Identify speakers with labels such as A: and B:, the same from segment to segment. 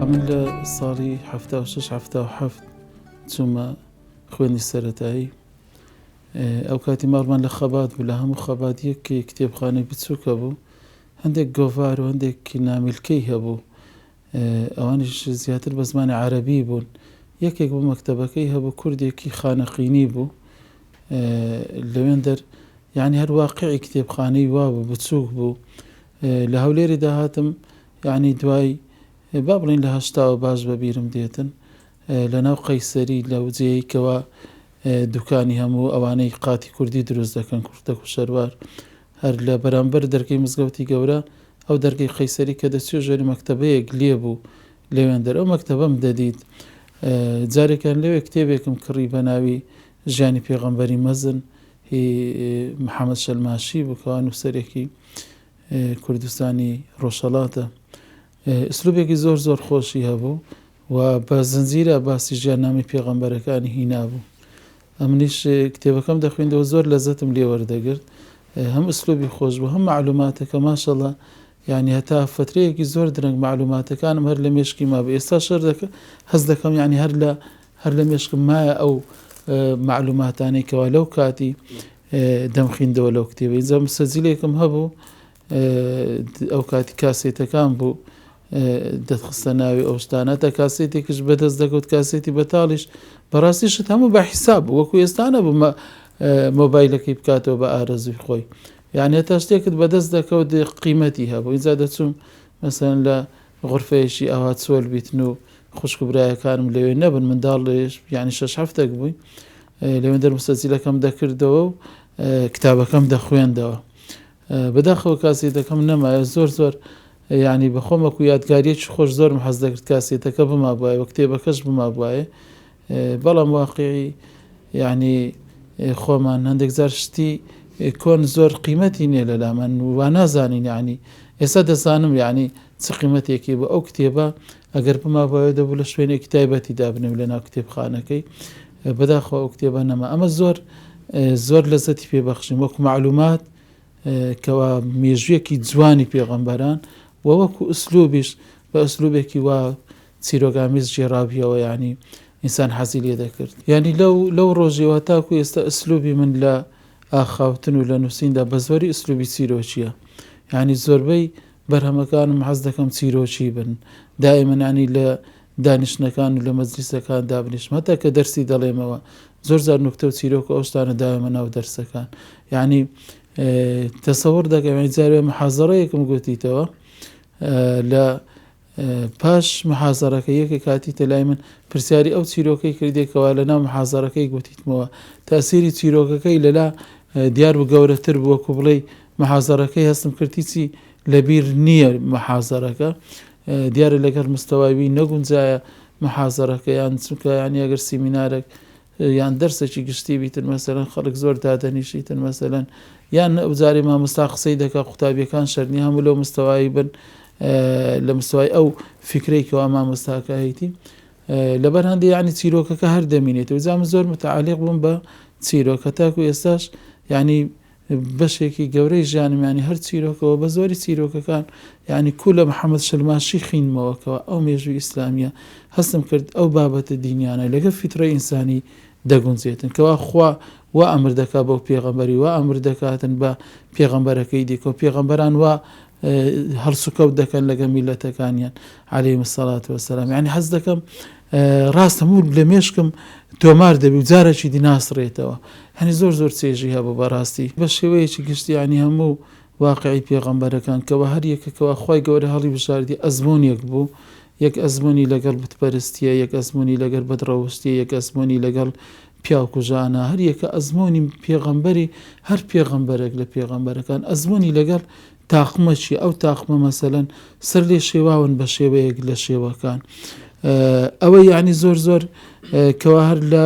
A: من لە ساڵی 1970 چوومە خوێنی سەرەتایی. ئەو کاتی ماڵمان لە خەبات بوو، لە هەموو خەباتیەک کتێبخانەی بچووکە بوو، هەندێک گۆڤار و هەندێک نامیلکەی هەبوو، ئەوانیش زیاتر بە زمانی عەرەبی بوون. یەکێک بوو مەکتەبەکەی هەبوو، کوردێکی خانەقینی بوو، لەوێن دەر یعنی هەر واقعی کتێبخانەی وا بوو، بچووک بوو. لە هەولێری داهاتم یعنی دوای با بڵین لە 80 باش بەبیرم دێتن، لە ناو قەیسەری لەو جێیەکەوە دوکانی هەموو ئەوانەی قاتی کوردی دروست دەکەن، کورتەک و شەروار، هەر لە بەرامبەر دەرگەی مزگەوتی گەورە ئەو دەرگەی قەیسەری کە دەچێ ژێری مەکتەبەیەک لێ بوو لەوێن دەر. ئەو مەکتەبەم دەدیت. جارێکیان لەوێ کتێبێکم کڕی بە ناوی ژیانی پێغەمبەری مەزن، هی محەممەد شەلماشی بوو کەوا نووسەرێکی کوردستانی ڕۆژهەڵاتە. ئسلوبێکی زۆر زۆر خۆشی هەبوو و بە زنجیرە باسی ژیاننامەی پێغەمبەرەکانی هینا بوو. ئەمنیش کتێبەکەم دەخوێندەوە زۆر لەزەتم لێ وەردەگرت، هەم ئسلوبی خۆش بوو، هەم معلوماتەکە ماشەڵڵا، یعنی هەتا فترەیەکی زۆر درەنگ معلوماتەکانم هەر لە مێشکی ما بوو. ئێستا هەست دەکەم یعنی هەر لە مێشکم مایە ئەو معلوماتانەی کەوا لەو کاتی دەمخیندەوە لەو کتێبە. اینجا سەجلێکم هەبوو، ئەو کاتی کاسێتەکان بوو دەتخستە ناوی ئەو شتانە، تا کاسێتێکش بەدەست دەکەوت، کاسێتی بەتاڵیش بەڕاستیشت هەموو بە حیساب بوو، وەکو ئێستانە بوو مۆبایلەکەی بکاتەوە بە ئارەزوی خۆی، یعنی هەتا شتێکت بەدەست دەکەوت قیمەتی هەبوو. اینجا دەچووم مەسەن لە غورفەیەشی ئەوا چۆل بیتن و خوشک و برایەکانم لەوێ نەبن، منداڵێش یعنی 6 بووی، لەوێن دەر مستەجیلەکەم دەکردەوە و کتابەکەم دەخوێندەوە. بەداخەوە کاسێتەکەم نەمایە، زۆر یعنی بەخۆمەکو یادگاریەکی خۆش زۆرم حەز دەکرد کاسێتەکە بما بواە و کتێبەکەش بما بواە، بەڵام واقعی یعنی خۆمان هەندێک جار شتی کۆن زۆر قیمەتی نییە لە لامان وا نازانین، یعنی ئێستا دەزانم یعنی چ قیمەتێکی بۆ ئەو کتێبە ئەگەر بما بواە دەبوو لە شوێنێکی تایبەتی دابنێم لە ناو کتێبخانەکەی. بەداخەوە ئەو کتێبە نەما، ئەمە زۆر لەزەتی پێبەخشیم وەکو معلومات کەوا مێژوویەکی جوانی پێغەمبەران و وەکو ئسلوبیش بە ئسلوبێکی وا چیرۆگامیز ژێڕابیەوە، یعنی ئینسان حەزی لێ دەکرد. یعنی لەو ڕۆژێەوە تاکو ئێستا ئسلوبی من لە ئاخاوتن و لە نووسیندا بە زۆری ئسلوبی چیرۆکیە، یعنی زۆربەی بەرهەمەکانم حەز دەکەم چیرۆکی بن، دائیمەن ینی لە دانیشتنەکان و لە مەجلیسەکان دابنیشم، هەتا کە دەرسی دەڵێمەوە زۆر زار نوکتە و چیرۆک ئەو شتانە داوێمە ناو دەرسەکان. یعنی تەسەوڕ دەکەم جارێ محازەڕەیەکم گوتیتەوە، لە پاش محازەڕەکە یەکێک کاتیتە لای من پرسیاری ئەو چیرۆکەی کردێکەوە لە ناو محازەڕەکەی گوتیتمەوە تاسیری چیرۆکەکەی لەلا دیار بوو گەورەتر بوو، وەکو بڵێ محازەڕەکەی هەستم کردیچی لەبیر نییە، محازەڕەکە دیارە لەگەر مستەوایی نەگونجایە محازەڕەکە، یان چونکە یعنی ئەگەر سیمینارێک یان دەرسێکی گشتی بیتن مەسەلەن خەڵک زۆر دادەنیشیتن مەسەلەن، یان ئەوجارێ مامۆستا قسەی دەکا قوتابیەکان شەرنی هەموو لەو مستەوایی بن، لە مستەوای ئەو فکرەی کەوا مامۆستاکە هەیەی، لەبەر هەندێک یعنی چیرۆکەکە هەر دەمینێتەوە. جا من زۆر متعالیق بووم بە چیرۆکە، تاکو ئێستاش یعنی بەشێکی گەورەی ژیانم ینی هەر چیرۆکەوە بە زۆری چیرۆکەکان یعنی کو لە محەممەد شەلماشی خینمەوەکەوە ئەو مێژووی ئیسلامیە هەستم کرد ئەو بابەتە دینیانە لەگە فیترەی ئینسانی دەگونجێتن، کەوا خوا وا ئەمر دەکات بەو پێغەمبەری، وا ئەمر دەکاتن بە پێغەمبەرەکەی دیکە و پێغەمبەران وا هەڵسوکەوت دەکەن لەگە میلەتەکانیان عەلەیهیمو سەڵات وەسەلام. یعنی حەز دەکەم ڕاست هەموو لە مێشکم تۆمار دەبی و جارێکی دیناسڕێتەوە، هەنی زۆر چێژی هەبوو بەڕاستی بە شێوەیەکی گشتی، ینی هەموو واقعی پێغەمبەرەکان کەوە هەر یەکەکەوە خۆی گەورە هەڵی بژاردی ئەزمۆنیەک بوو، یەک ئەزمۆنی لەگەڵ بتپەرستیە، یەک ئەزمۆنی لەگەر بەدڕەوشتیە، یەک ئەزمۆنی لەگەڵ پیاوکوژانە، هەر یەکە ئەزمۆنی پێغەمبەری هەر پێغەمبەرێک لە پێغەمبەرەکان ئەزمۆنی لەگەڵ تاقمەچی، ئەو تاقمە مەسەلەن سەر لێ شێواون بە شێوەیەک لە شێوەکان، ئەوە یعنی زۆر کەوا هەر لە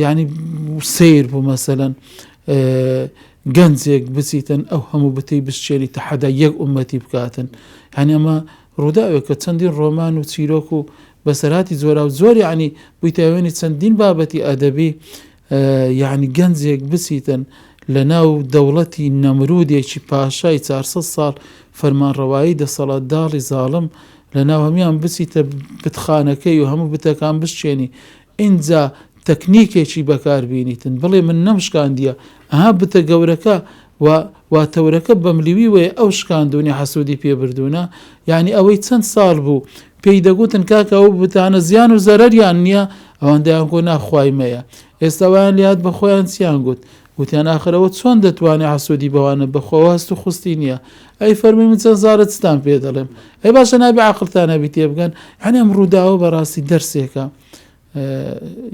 A: یعنی سیر بوو مەسەلەن گەنجێک بچیتن ئەو هەموو بتەی بشتێری تەحەدا یەک ئومەتی بکاتن، یعنی ئەمە ڕووداوێک کە چەندین ڕۆمان و چیرۆک و بەسەراتی زۆرا و زۆر یعنی بوویتەوێنی چەندین بابەتی ئەدەبی یعنی گەنجێک بچیتن لە ناو دەوڵەتی نەمرودێکی پاشای 400 ساڵ فەرمانڕەوایی دەسەڵاتداڕی زاڵم لە ناو هەمیان بچیتە بتخانەکەی و هەموو بتەکان بشتێنی ئینجا تەکنیکێکی بەکاربیێنیتن بڵێ من نەمشکاندیە ئەها بتە گەورەکە وا تەورەکە بەملیوی وێ ئەو شکاندونی حەسوودی پێبردوونە یعنی ئەوەی چەند ساڵ بوو پێی دەگوتن کاکە ئەو بتانە زیان و زەرەریان نییە ئەوەندەیان گۆ ناخوایمەیە ئێستاوایان لات بە خۆیان چیان گوتیان ئاخرەوە چۆن دەتوانێت حەسوودی بەوانە بەخۆوەست و خوستی نییە ئەی فەرمی من چەند زارت ستان پێ دەڵێم ئەی باشە نابێ عەقڵتانەبی تێبگەن هەنێ ئەم ڕووداوە بەڕاستی دەرسێکە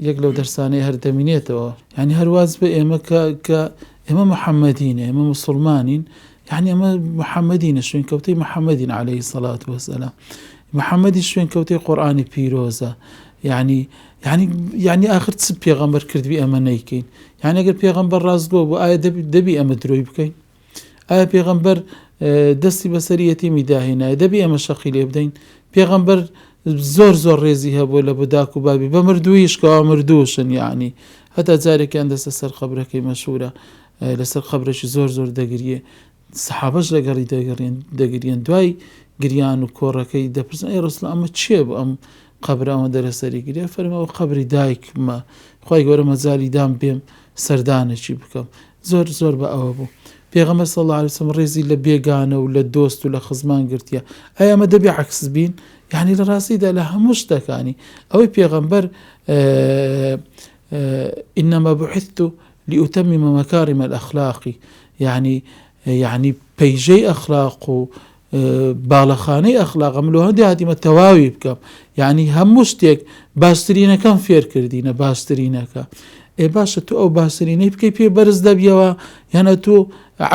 A: یەک لەو دەرسانەی هەردەمینێتەوە یعنی هەرواز بە ئێمە کە ئێمە محەممەدینە ئێمە مسلمانین یعنی ئەمە محەممەدینە شوێن کەوتەی محەممەدین عەلەیهی سەڵات وەسەلام محەممەدی شوێن کەوتەی قورئانی پیرۆزە یعنی آخر چ پێغەمبەر کردوی ئەمە نەیکەین یعنی ئەگەر پێغەمبەر ڕاستگۆ بوو ئایا دەبی ئەمە درۆی بکەین ئایا پێغەمبەر دەستی بەسەری یەتیمی داهێنایە دەبی ئەمە شەقی لێ بدەین پێغەمبەر زۆر ڕێزی هەبوو لە بۆ داک و بابی بە مردوویش کەوا مردووشن یعنی هەتا جارێکیان دەستە سەر خەبرەکەی مەشهورە لەسەر خەبرەشی زۆر دەگریێ سەحابەش لەگەڵی دەگریێن دوای گریان و کۆڕەکەی دەپرسن ئەی ڕەسوڵ ئەمە چییە بوو ئەم قەبرەوە دەرەسەری گرێ فەرمەوە قەبری دایکمە خوای گەورە مەجالی دام بێم سەردانێکی بکەم زۆر بە ئەوە بوو پێغەمبەر صلی الله علیه وسلم ڕێزی لە بێگانە و لە دۆست و لە خزمان گرتیە ئەی ئەمە دەبێ عەکس بین یعنی لە ڕاستیدا لە هەموو شتەکانی ئەوەی پێغەمبەر ئینەما بوعیثت لأتمم مكارم الأخلاق يعني پەیژەی ئەخلاق و باڵەخانەی ئەخلاق ئەملۆ هەندێک هاتیمە تەواوی بکەم یعنی هەموو شتێک باشترینەکەم فێر کردینە باشترینەکە باشە تو ئەو باشترینەی بکەی پێ بەرز دەبیەوە یانە تۆ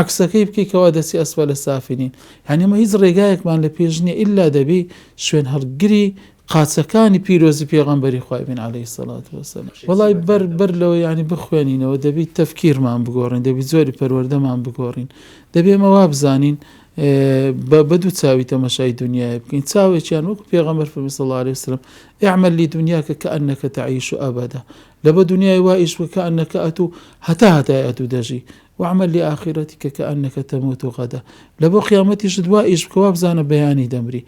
A: عەکسەکەی بکەیتەوە دەسی ئەسفە لە سافلین یعنی ئەمە هیچ ڕێگایەکمان لە پێش نییە ئیلا دەبی شوێن هەڵگری قاچەکانی پیرۆزی پێغەمبەری خوای بین عەلەیهی سەڵات وەسەلام وەڵای بەر لەوە یعنی بخوێنینەوە دەبی تەفکیرمان بگۆڕین دەبی زۆری پەروەردەمان بگۆڕین دەبێ ئەمە وا بزانین بە دوو چاوی تەمەشای دنیای بکەین چاوێکیان وەکو پێغەمبەر فەرمی صلی الله علیه وسلم اعمل لدنیاک كأنك تعيش أبدا لە بە دنیای وا ئیش بکە کەئەنەکە ئەتوو هەتا ئەتوو دەژی وعمل لآخرتك كأنك تموت غدا لە بۆ قیامەتیشت وا ئیش بکە وا بزانە بەیانی دەمری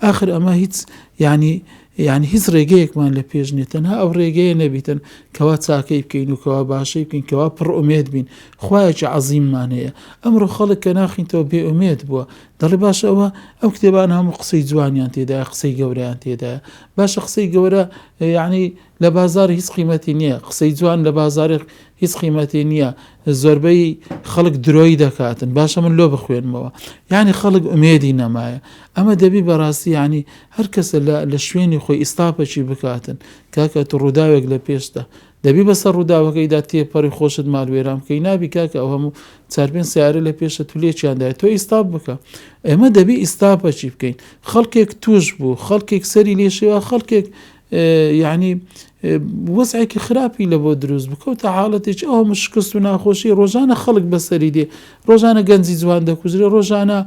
A: آخر ئەمە هیچ يعني هیچ ڕێگەیەکمان لە پێش نیە تەنها ئەو ڕێگەیە نەبیتن کەوا چاکەی بکەین و کەوا باشەی بکەین کەوا پڕ ئومێد بین خوایەکی عەزیممان هەیە ئەمڕۆ خەڵک کە ناخینتەوە بێ ئومێد بووە دەڵێ باشە ئەو کتێبان هەموو قسەی جوانیان تێدایە قسەی گەورەیان تێدایە باشە قسەی گەورە یعنی لە بازار هیچ قیمەتی نییە قسەی جوان لە بازاری هیچ قیمەتی نییە زۆربەی خەڵک درۆی دەکاتن باشە من لۆ بخوێنمەوە یعنی خەڵک ئومێدی نەمایە ئەمە دەبی بەڕاستی یعنی هەر کەسە لە شوێنی خۆی ئیستاپەکی بکاتن کاکە تو ڕووداوێک لە پێشدا دەبی بەسەر ڕووداوەکەیدا تێپەڕی خۆشت ماڵوێران بکەی نابی کاکە ئەو هەموو چارپێن سیارە لە پێشە تو لێکیاندایە تۆ ئیستاپ بکە ئێمە دەبی ئیستاپەکی بکەین خەڵکێک توش بوو خەڵکێک سەری لێشێوە خەڵکێک یعنی وەزعێکی خراپی لە بۆ دروست بکەوتە حاڵەتێکی ئەو مشکست و ناخۆشی ڕۆژانە خەڵک بەسەری دێ ڕۆژانە گەنجی جوان دەکوژرێ ڕۆژانە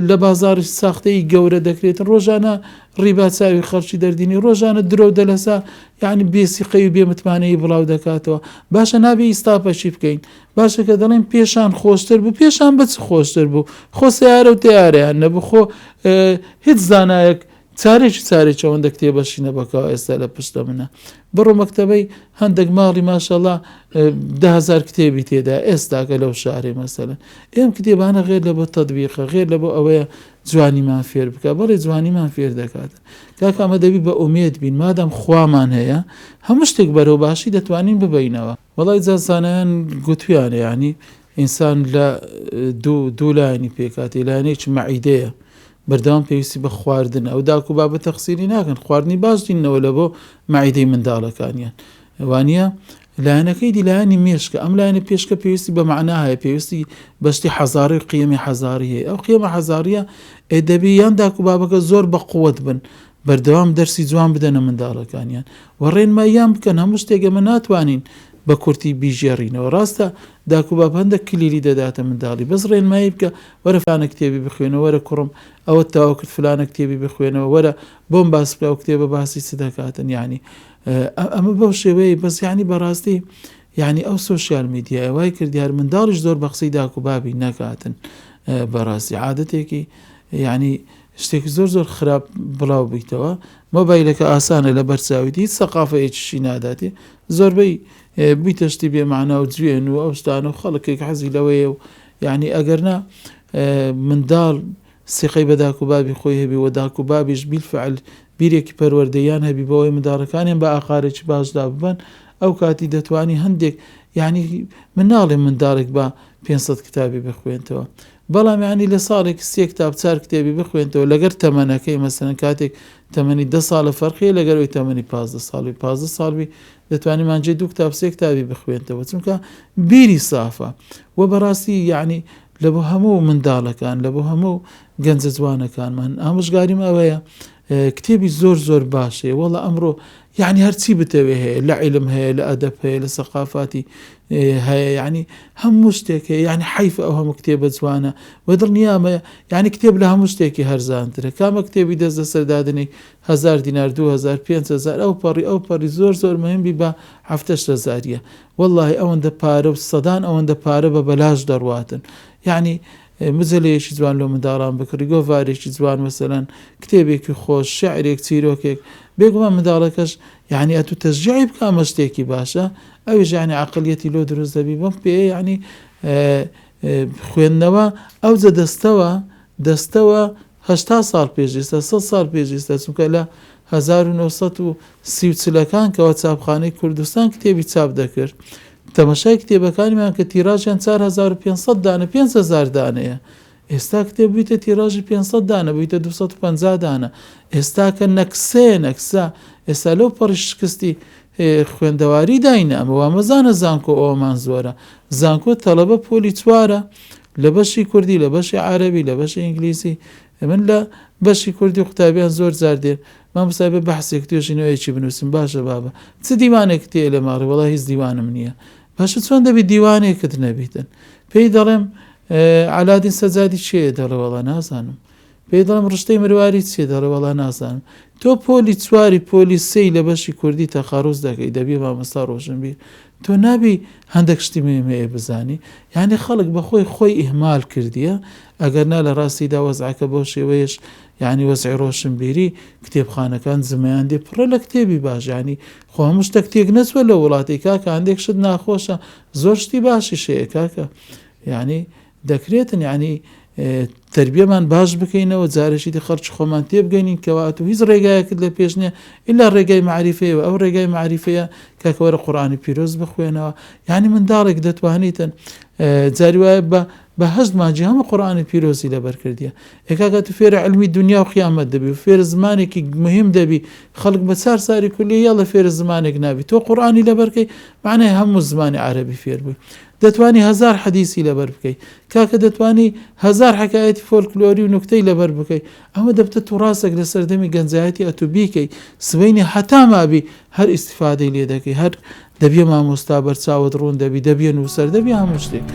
A: لە بازاری ساختەی گەورە دەکرێتن ڕۆژانە ڕیبا چاوی خەڵکی دەردینی ڕۆژانە درۆ دەلەسا یعنی بێسیقەی و بێمتمانەی بڵاو دەکاتەوە باشە نابێ ئیستاپەشی بکەین باشە کە دەڵێن پێشان خۆشتر بوو پێشان بچ خۆشتر بوو خۆ سیارە و تیارەیان نەبوو خۆ هیچ زانایەک چارێکی ئەوەندە کتێبەشینە بەکەوە ئێستا لە پشتە منە بڕۆ مەکتەبەی هەندێک ماڵی ماشەڵڵا 10,000 کتێبی تێدا ئێستاکە لەو شارێ مەسەلەن ئێم کتێبانە غێر لە بۆ تەطبیقە غێر لە بۆ ئەوەیە جوانیمان فێر بکە بەڵێ جوانیمان فێر دەکاتن کاکە ئەمە دەبی بە ئومێد بین مادام خوامان هەیە هەموو شتێک بەرەو باشی دەتوانین ببینەوە وەڵای جازانیان گوتویانە یعنی ئینسان لە دوو لایانی پێکاتی لایەنێکی مەعیدەیە بەردەوام پێویستی بە خواردن ئەو داک و بابە تەخسیری ناکەن خواردنی باش دینەوە لە بۆ مەعیدەی منداڵەکانیان وانە لایەنەکەی دی لایەنی مێشکە ئەم لایەنە پێشکە پێویستی بە مەعنا هەیە پێویستی بەشتی حەزاری و قیەمی حەزاری هەیە ئەو قیەمە حەزاریە دەبی یان داک و بابەکە زۆر بە قووەت بن بەردەوام دەرسی جوان بدەنە منداڵەکانیان و ڕێنماییان بکەن هەموو شتێکەمە ناتوانین بە کورتی بیژێڕینەوە ڕاستە داک و باب هەندێک کلیلی دەداتە منداڵی بەس ڕێنمایی بکە وەرە فلانە کتێبی بخوێنەوە وەرە کوڕم ئەوە تاوا کرد فلانە کتێبی بخوێنەوە وەرە بۆم باس بکە ئەو کتێبە باسی چ دەکاتن یعنی ئەمە بەو شێوەیە بەس یعنی بەڕاستی یعنی ئەو سۆشیال میدیای وای کردیار منداڵیش زۆر بە قسەی داک و بابی نەکاتن بەڕاستی عادەتێکی یعنی شتێکی زۆر خراپ بڵاو بوویتەوە مۆبایلەکە ئاسانە لە بەرچاویتی هیچ سەقافەیەکیشی ناداتێ زۆربەی بیتە شتی بێمەعنا و جوێن و ئەو شتانە و خەڵکێک حەزی لەوەیە و یعنی ئەگەرنا منداڵ سیقەی بە داک و بابی خۆی هەبی و داک و بابیش بیلفعل بیرێکی پەروەردەیان هەبی بەوەی منداڵەکانیان بە ئاقارێکی باشدا ببن ئەو کاتی دەتوانی هەندێک یعنی من ناڵێم منداڵێک بە 500 کتابی بخوێنتەوە بەڵام یعنی لە ساڵێک 3 کتاب 4 کتێبی بخوێنتەوە لەگەر تەمەنەکەی مەسەلەن کاتێک تەمەنی 10 ساڵە فەرقیە لەگەرەوەی تەمەنی 15 ساڵی دەتوانی مانجێ 2 کتاب 3 کتابی بخوێنتەوە چونکە بیری سافە و بەڕاستی یعنی لە بۆ هەموو منداڵەکان لە بۆ هەموو گەنجە جوانەکانمان ئامۆژگاریم ئەوەیە کتێبی زۆر باشێ وەڵا ئەمڕۆ یعنی هەرچی بتەوێ هەیە لە عیلم هەیە لە ئەدەب هەیە لە سەقافاتی هەیە یعنی هەموو شتێک هەیە یعنی حیف ئەو هەموو کتێبە جوانە و دڵنیامە یعنی کتێب لە هەموو شتێکی هەرزانترە کامە کتێبی دەست لە سەردادنی 1000 دینار 2000 5000 ئەو پەڕی زۆر مهمی بە 700,000 والله ئەوەندە پارە و سەدان ئەوەندە پارە بە بەلاش دەڕواتن یعنی مجلەیەکی جوان لۆ منداڵان بکڕی گۆڤارێکی جوان مەسەلەن کتێبێکی خۆش شعرێک چیرۆکێک بێگومان منداڵەکەش یعنی ئەتو تەشجیعی بکە ئەمە شتێکی باشە ئەویش یعنی عەقڵیەتی لۆ دروست دەبی بەم پێ یعنی خوێندنەوە ئەوجە دەستەوە 80 ساڵ پێش ئێستا 100 ساڵ پێش ئێستا چونکە لە 1930 کەەوە چاپخانەی کوردستان کتێبی چاپ دەکرد تەمەشای کتێبەکانیمان کە تیراژیان 4500 دانە 5,000 دانەیە ئێستا کتێب بوویتە تیراژی 500 دانە بوویتە 250 دانە ئێستا کە نەکسا ئێستا لەو پەڕی شکستی خوێندەواری داینە ئەمەوە مەزانە زانکۆ ئەوەمان زۆرە زانکۆ تەڵەبە پۆلی 4 لە بەشی کوردی لە بەشی عەرەبی لە بەشی ئینگلیزی من لە بەشی کوردی و قوتابیان زۆر جار دێن مامۆستا بە بەحسێک توێژینەوەیەکی بنووسم باشە بابە چ دیوانێک تێ لە ماڕی وەڵا هیچ دیوانم نییە باشە چۆن دەبی دیوانێکت نەبیتن پێی دەڵێم علادین سەجادی چیە دەڵێ وەڵا نازانم پێی دەڵێم ڕشتەی مرواری چیە دەڵێ وەڵا نازانم تۆ پۆلی 4 پۆلی 3 لە بەشی کوردی تەخاڕوز دەکەی دەبی مامۆستا ڕۆژنبیر تۆ نابی هەندێک شتی مهمەیە بزانی یعنی خەڵک بە خۆی ئیهمال کردیە ئەگەر نا لە ڕاستیدا وەزعەکە بۆ شێوەیەش یعنی وەزعی ڕۆشنبیری کتێبخانەکان زمەیان دێ پڕە لە کتێبی باش ینی خۆ هەموو شتە کتێک نەچوە لە وڵاتی کاکە هەندێک شت ناخۆشە زۆر شتی باشی شەیە کاکە یعنی دەکرێتن یعنی تربیەمان باش بکەینەوە جارێکی دی خەڵکی خۆمان تێبگەینین کەوات و هیچ ڕێگایەکت لە پێش نییە ئیلا ڕێگای معریفەیەوە ئەو ڕێگای معریفەیە کاکەوەرە قورئانی پیرۆز بخوێنەوە یعنی منداڵێک دەتوانیتن جاری وایە بە 8 مانجی هەموو قورئانی پیرۆزی لەبەر کردیە ئێکاکە تو فێرە علمی دنیا و قیامەت دەبی و فێرە زمانێکی مهم دەبی خەڵک بە 4 ساری کولیە یاڵە فێرە زمانێک نابی تۆ قورئانی لەبەرکەی معنای هەموو زمانی عەرەبی فێر بووی دەتوانی 1000 حەدیسی لەبەر بکەی کاکە دەتوانی 1000 حەکایەتی فۆلکلۆری و نوکتەی لەبەر بکەی ئەمە دەبتە تووڕاستێک لە سەردەمی گەنجایەتی ئەتو بیکەی سبەینی هەتا مابی هەر ئیستیفادەی لێ دەکەی هەر دەبیە مامۆستا بەرچاوت ڕوون دەبی دەبیە نووسەر دەبی هەموو شتێک